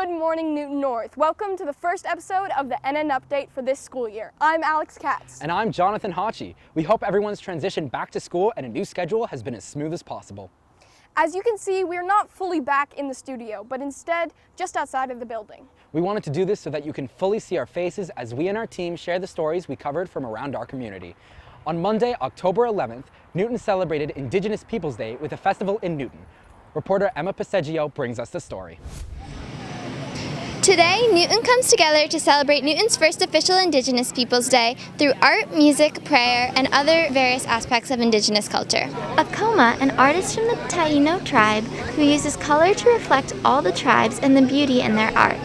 Good morning, Newton North. Welcome to the first episode of the NN Update for this school year. I'm Alex Katz. And I'm Jonathan Hacsi. We hope everyone's transition back to school and a new schedule has been as smooth as possible. As you can see, we're not fully back in the studio, but instead just outside of the building. We wanted to do this so that you can fully see our faces as we and our team share the stories we covered from around our community. On Monday, October 11th, Newton celebrated Indigenous Peoples Day with a festival in Newton. Reporter Emma Passeggio brings us the story. Today, Newton comes together to celebrate Newton's first official Indigenous Peoples Day through art, music, prayer, and other various aspects of Indigenous culture. Akoma, an artist from the Taino tribe who uses color to reflect all the tribes and the beauty in their art.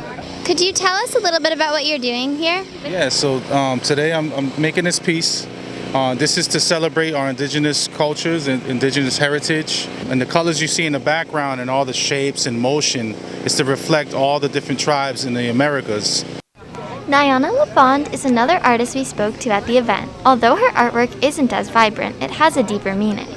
Could you tell us a little bit about what you're doing here? Yeah, so today I'm making this piece. This is to celebrate our indigenous cultures and indigenous heritage. And the colors you see in the background and all the shapes and motion is to reflect all the different tribes in the Americas. Nyana LaFond is another artist we spoke to at the event. Although her artwork isn't as vibrant, it has a deeper meaning.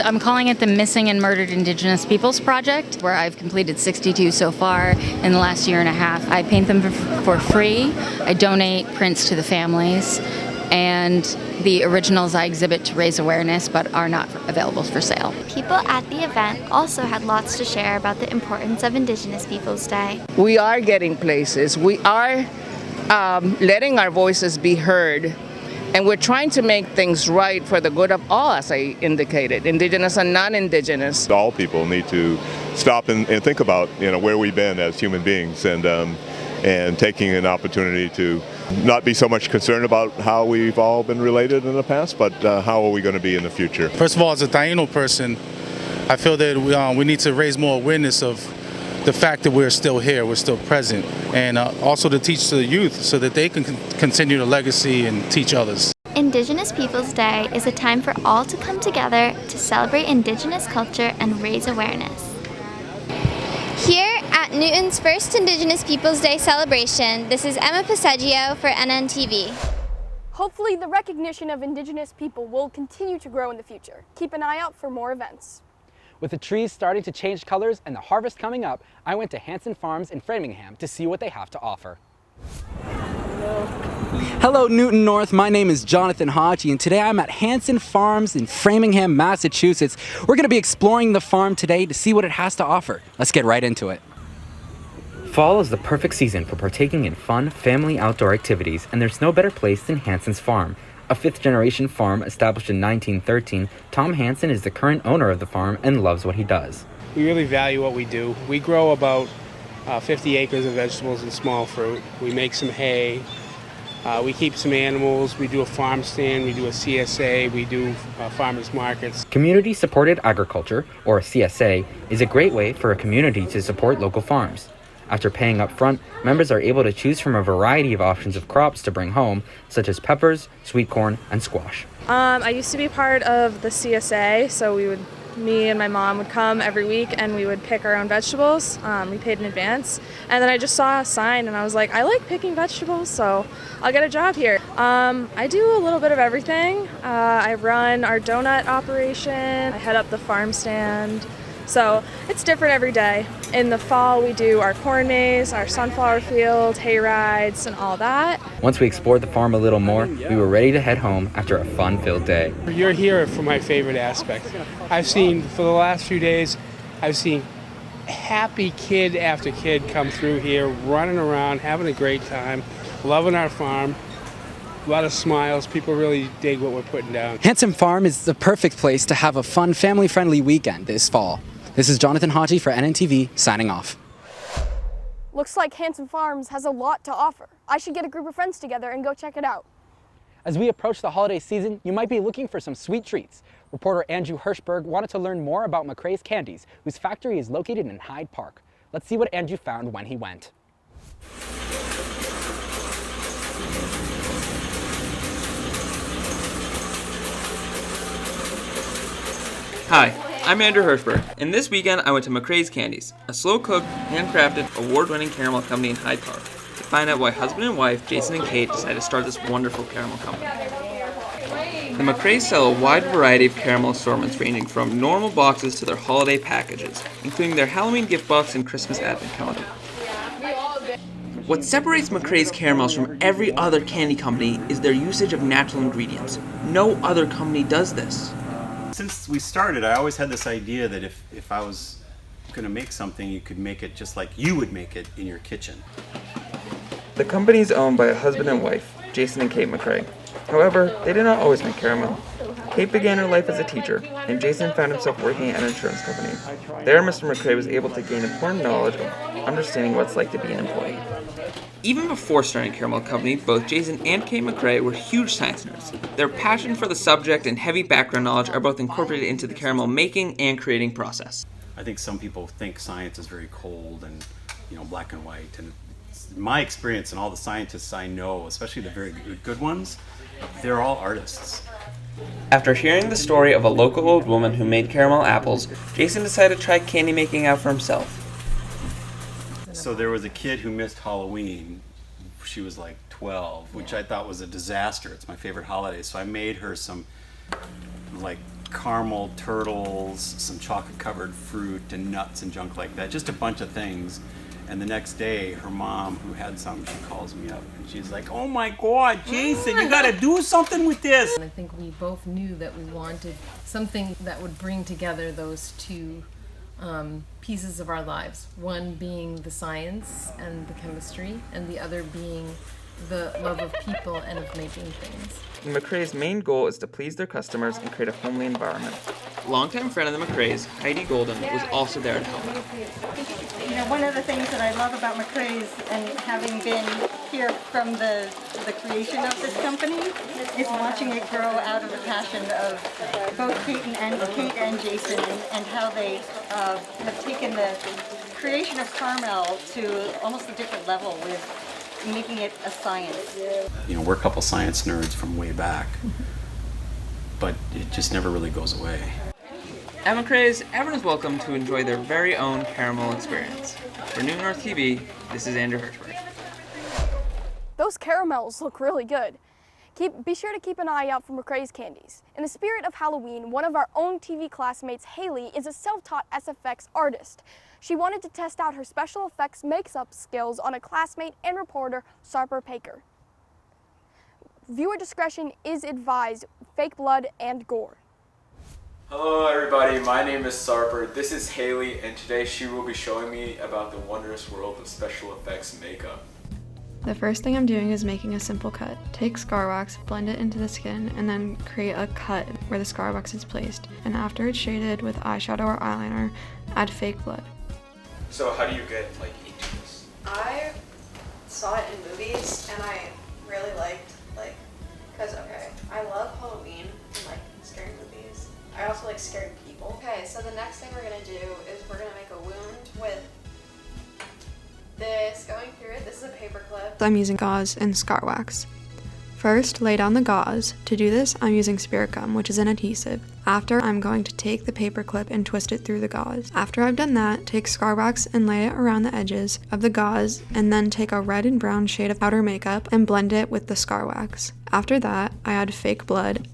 I'm calling it the Missing and Murdered Indigenous Peoples Project, where I've completed 62 so far in the last year and a half. I paint them for free. I donate prints to the families. And the originals I exhibit to raise awareness but are not available for sale. People at the event also had lots to share about the importance of Indigenous Peoples Day. We are getting places. We are letting our voices be heard. And we're trying to make things right for the good of all, as I indicated, Indigenous and non-Indigenous. All people need to stop and think about, where we've been as human beings and taking an opportunity to not be so much concerned about how we've all been related in the past, but how are we going to be in the future. First of all, as a Taino person, I feel that we need to raise more awareness of the fact that we're still here, we're still present, and also to teach the youth so that they can continue the legacy and teach others. Indigenous Peoples Day is a time for all to come together to celebrate Indigenous culture and raise awareness. Here at Newton's first Indigenous Peoples Day celebration, this is Emma Passeggio for NNTV. Hopefully the recognition of Indigenous people will continue to grow in the future. Keep an eye out for more events. With the trees starting to change colors and the harvest coming up, I went to Hanson Farms in Framingham to see what they have to offer. Hello Newton North, my name is Jonathan Hacsi and today I'm at Hanson Farms in Framingham, Massachusetts. We're going to be exploring the farm today to see what it has to offer. Let's get right into it. Fall is the perfect season for partaking in fun, family outdoor activities, and there's no better place than Hanson's Farm. A fifth-generation farm established in 1913, Tom Hanson is the current owner of the farm and loves what he does. We really value what we do. We grow about 50 acres of vegetables and small fruit. We make some hay. We keep some animals. We do a farm stand. We do a CSA. We do farmers markets. Community-supported agriculture, or CSA, is a great way for a community to support local farms. After paying up front, members are able to choose from a variety of options of crops to bring home, such as peppers, sweet corn, and squash. I used to be part of the CSA, so me and my mom would come every week and we would pick our own vegetables. We paid in advance. And then I just saw a sign and I was like, I like picking vegetables, so I'll get a job here. I do a little bit of everything. I run our donut operation. I head up the farm stand. So it's different every day. In the fall, we do our corn maze, our sunflower field, hay rides, and all that. Once we explored the farm a little more, we were ready to head home after a fun-filled day. You're here for my favorite aspect. For the last few days, I've seen happy kid after kid come through here, running around, having a great time, loving our farm. A lot of smiles. People really dig what we're putting down. Hanson Farm is the perfect place to have a fun, family-friendly weekend this fall. This is Jonathan Hacsi for NNTV, signing off. Looks like Hanson Farms has a lot to offer. I should get a group of friends together and go check it out. As we approach the holiday season, you might be looking for some sweet treats. Reporter Andrew Hirshberg wanted to learn more about McCrea's Candies, whose factory is located in Hyde Park. Let's see what Andrew found when he went. Hi, I'm Andrew Hirshberg, and this weekend I went to McCrea's Candies, a slow-cooked, handcrafted, award-winning caramel company in Hyde Park, to find out why husband and wife Jason and Kate decided to start this wonderful caramel company. The McCreas sell a wide variety of caramel assortments ranging from normal boxes to their holiday packages, including their Halloween gift box and Christmas advent calendar. What separates McCrea's caramels from every other candy company is their usage of natural ingredients. No other company does this. Since we started, I always had this idea that if I was going to make something, you could make it just like you would make it in your kitchen. The company is owned by a husband and wife, Jason and Kate McCrea. However, they did not always make caramel. Kate began her life as a teacher, and Jason found himself working at an insurance company. There, Mr. McCrea was able to gain important knowledge of understanding what it's like to be an employee. Even before starting Caramel Company, both Jason and Kate McCrea were huge science nerds. Their passion for the subject and heavy background knowledge are both incorporated into the caramel making and creating process. I think some people think science is very cold and, black and white. And my experience and all the scientists I know, especially the very good ones, they're all artists. After hearing the story of a local old woman who made caramel apples, Jason decided to try candy making out for himself. So there was a kid who missed Halloween. She was like 12, which I thought was a disaster. It's my favorite holiday. So I made her some like caramel turtles, some chocolate covered fruit and nuts and junk like that, just a bunch of things. And the next day, her mom, who had some, she calls me up and she's like, "Oh my God, Jason, you gotta do something with this." I think we both knew that we wanted something that would bring together those two pieces of our lives. One being the science and the chemistry, and the other being the love of people and of making things. McCrea's main goal is to please their customers and create a homely environment. Longtime friend of the McCreas, Heidi Golden, was also there to help out. One of the things that I love about McCrea's, and having been here from the creation of this company, is watching it grow out of the passion of both Kate and Jason, and how they have taken the creation of caramel to almost a different level with making it a science. We're a couple science nerds from way back, but it just never really goes away. At McCrea's, everyone is welcome to enjoy their very own caramel experience. For New North TV, this is Andrew Hirshberg. Those caramels look really good. Be sure to keep an eye out for McCrea's Candies. In the spirit of Halloween, one of our own TV classmates, Haley, is a self-taught SFX artist. She wanted to test out her special effects mix-up skills on a classmate and reporter, Sarper Paker. Viewer discretion is advised, fake blood and gore. Hello everybody, my name is Sarper, this is Haley, and today she will be showing me about the wondrous world of special effects makeup. The first thing I'm doing is making a simple cut. Take scar wax, blend it into the skin, and then create a cut where the scar wax is placed. And after it's shaded with eyeshadow or eyeliner, add fake blood. So how do you get into this? I saw it in movies and I really liked because I love Halloween and scary movies. I also like scary people. Okay, so the next thing we're gonna do is we're gonna make a wound with this going through it. This is a paper clip. I'm using gauze and scar wax. First, lay down the gauze. To do this, I'm using spirit gum, which is an adhesive. After, I'm going to take the paper clip and twist it through the gauze. After I've done that, take scar wax and lay it around the edges of the gauze, and then take a red and brown shade of powder makeup and blend it with the scar wax. After that, I add fake blood.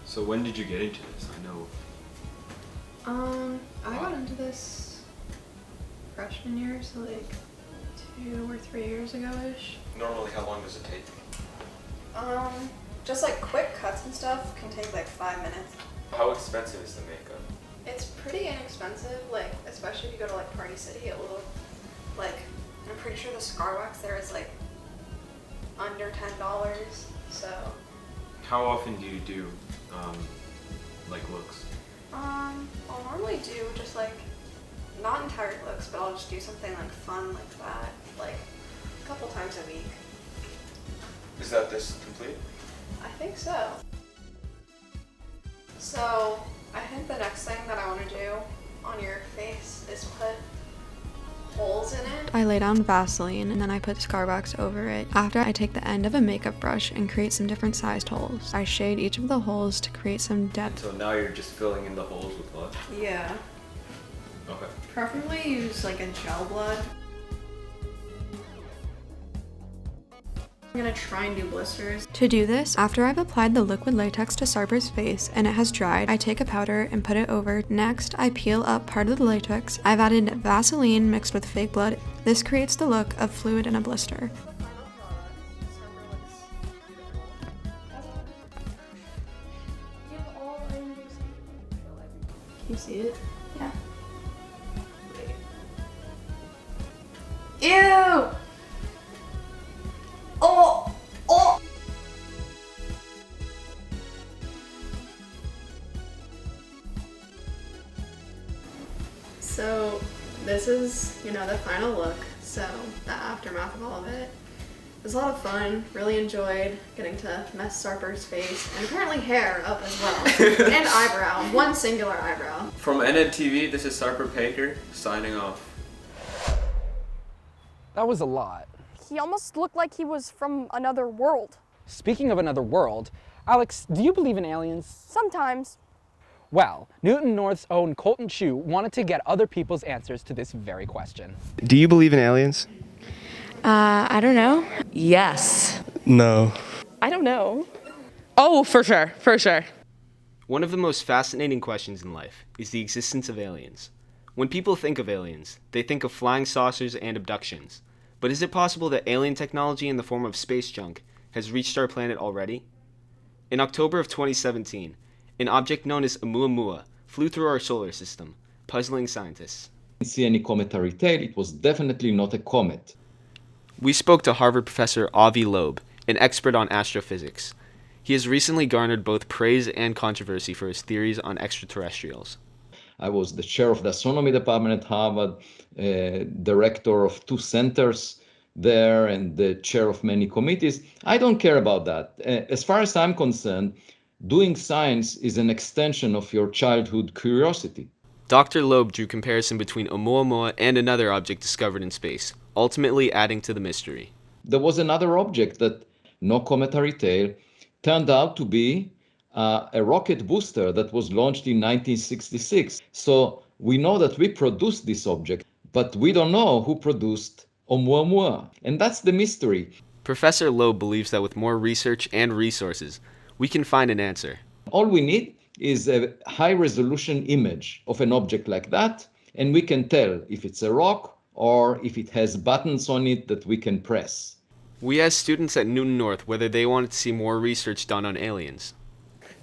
So when did you get into this? I got into this freshman year, so 2 or 3 years ago-ish. Normally, how long does it take? Just quick cuts and stuff can take 5 minutes. How expensive is the makeup? It's pretty inexpensive, especially if you go to Party City, it will I'm pretty sure the scar wax there is under $10, so. How often do you do looks? I'll normally do just not entire looks, but I'll just do something fun like that, a couple times a week. Is that this complete? I think so. So I think the next thing that I want to do on your face is put holes in it. I lay down Vaseline and then I put scar wax over it. After, I take the end of a makeup brush and create some different sized holes. I shade each of the holes to create some depth. So now you're just filling in the holes with blood? Yeah. Okay. Preferably use a gel blood. I'm gonna try and do blisters. To do this, after I've applied the liquid latex to Sarper's face and it has dried, I take a powder and put it over. Next, I peel up part of the latex. I've added Vaseline mixed with fake blood This creates the look of fluid in a blister. Can you see it? Yeah. Ew! Oh! Oh! So this is, the final look. So the aftermath of all of it. It was a lot of fun. Really enjoyed getting to mess Sarper's face and apparently hair up as well. And eyebrow. One singular eyebrow. From NNTV, this is Sarper Paker signing off. That was a lot. He almost looked like he was from another world. Speaking of another world, Alex, do you believe in aliens? Sometimes. Well, Newton North's own Colton wanted to get other people's answers to this very question. Do you believe in aliens? I don't know. Yes. No. I don't know. Oh, for sure, for sure. One of the most fascinating questions in life is the existence of aliens. When people think of aliens, they think of flying saucers and abductions. But is it possible that alien technology in the form of space junk has reached our planet already? In October of 2017, an object known as Oumuamua flew through our solar system, puzzling scientists. I didn't see any cometary tail. It was definitely not a comet. We spoke to Harvard professor Avi Loeb, an expert on astrophysics. He has recently garnered both praise and controversy for his theories on extraterrestrials. I was the chair of the astronomy department at Harvard, director of 2 centers there, and the chair of many committees. I don't care about that. As far as I'm concerned, doing science is an extension of your childhood curiosity. Dr. Loeb drew comparison between Oumuamua and another object discovered in space, ultimately adding to the mystery. There was another object that, no cometary tail, turned out to be a rocket booster that was launched in 1966. So we know that we produced this object, but we don't know who produced Oumuamua. And that's the mystery. Professor Loeb believes that with more research and resources, we can find an answer. All we need is a high-resolution image of an object like that, and we can tell if it's a rock or if it has buttons on it that we can press. We asked students at Newton North whether they wanted to see more research done on aliens.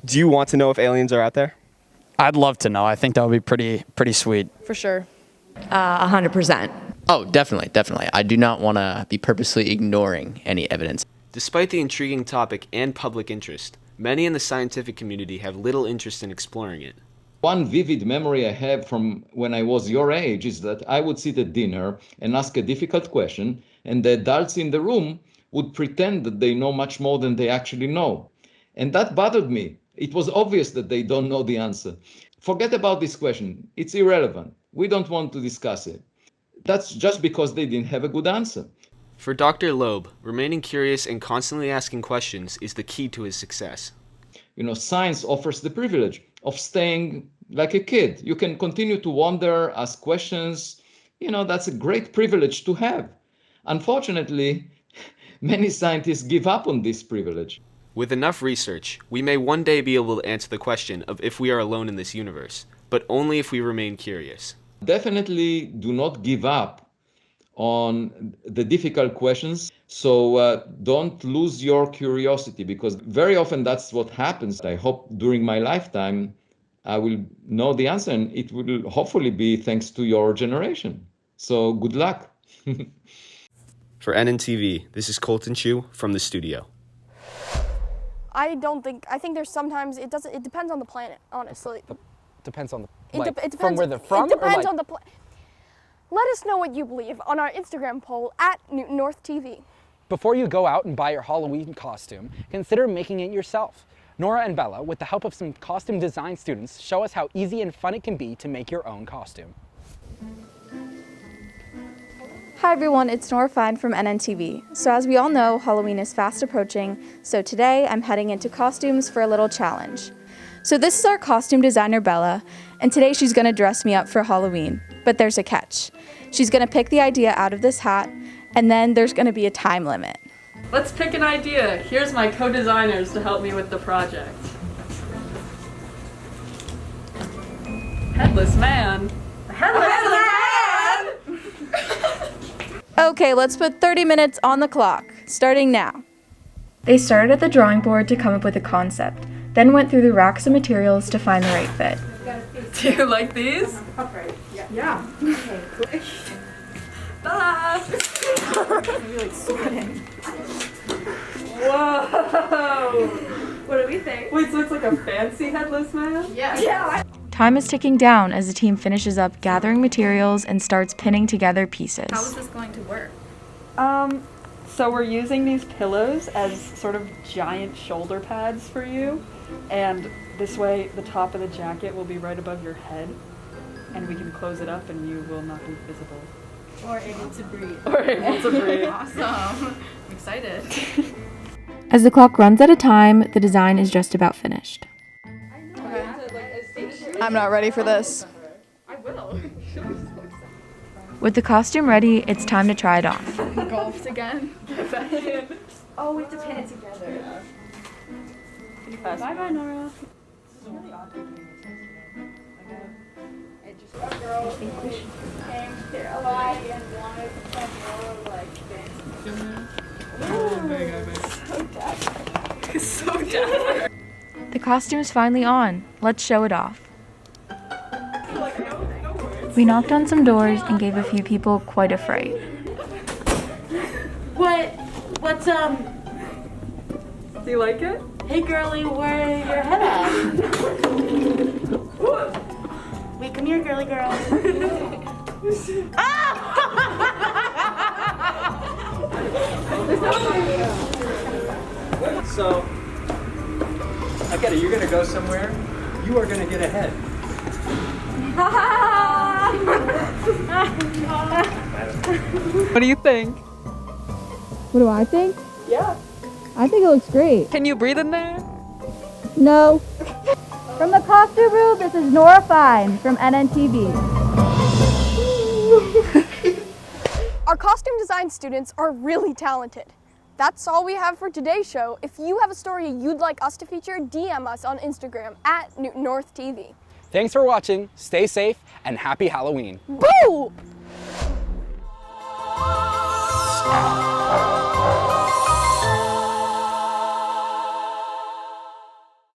Do you want to know if aliens are out there? I'd love to know. I think that would be pretty sweet. For sure. 100%. Oh, definitely. I do not want to be purposely ignoring any evidence. Despite the intriguing topic and public interest, many in the scientific community have little interest in exploring it. One vivid memory I have from when I was your age is that I would sit at dinner and ask a difficult question, and the adults in the room would pretend that they know much more than they actually know. And that bothered me. It was obvious that they don't know the answer. Forget about this question. It's irrelevant. We don't want to discuss it. That's just because they didn't have a good answer. For Dr. Loeb, remaining curious and constantly asking questions is the key to his success. Science offers the privilege of staying like a kid. You can continue to wonder, ask questions. That's a great privilege to have. Unfortunately, many scientists give up on this privilege. With enough research, we may one day be able to answer the question of if we are alone in this universe, but only if we remain curious. Definitely do not give up on the difficult questions. So don't lose your curiosity, because very often that's what happens. I hope during my lifetime I will know the answer, and it will hopefully be thanks to your generation. So good luck. For NNTV, this is Colton from the studio. I think there's sometimes it depends on the planet, honestly. Depends on the it depends from where they're from. It depends on the planet. Let us know what you believe on our Instagram poll at Newton North TV. Before you go out and buy your Halloween costume, consider making it yourself. Nora and Bella, with the help of some costume design students, show us how easy and fun it can be to make your own costume. Hi everyone, it's Nora Fine from NNTV. So as we all know, Halloween is fast approaching, so today I'm heading into costumes for a little challenge. So this is our costume designer Bella, and today she's gonna dress me up for Halloween. But there's a catch. She's gonna pick the idea out of this hat, and then there's gonna be a time limit. Let's pick an idea. Here's my co-designers to help me with the project. Headless man. Headless man! Okay, let's put 30 minutes on the clock, starting now. They started at the drawing board to come up with a concept, then went through the racks of materials to find the right fit. Do you like these? Yeah. Okay. Bye! Whoa! What do we think? Wait, so it's like a fancy headless man? Yeah. Time is ticking down as the team finishes up gathering materials and starts pinning together pieces. How is this going to work? So we're using these pillows as sort of giant shoulder pads for you, and this way the top of the jacket will be right above your head, and we can close it up and you will not be visible. Or able to breathe. Or able to breathe. Awesome. I'm excited. As the clock runs at a time, the design is just about finished. I'm not ready for this. I will. With the costume ready, it's time to try it on. Golfed again. Oh, we have to pin it together. Bye-bye, Nora. A girl came here alive and wanted to play Nora like this. So dead. The costume's finally on. Let's show it off. We knocked on some doors and gave a few people quite a fright. What's Do you like it? Hey girlie, where your head at? Wait, come here, girly girl. So, I get it, you're gonna go somewhere, you are gonna get ahead. What do you think? What do I think? Yeah. I think it looks great. Can you breathe in there? No. From the costume room, this is Nora Fine from NNTV. Our costume design students are really talented. That's all we have for today's show. If you have a story you'd like us to feature, DM us on Instagram at Newton North TV. Thanks for watching, stay safe, and happy Halloween. Boo!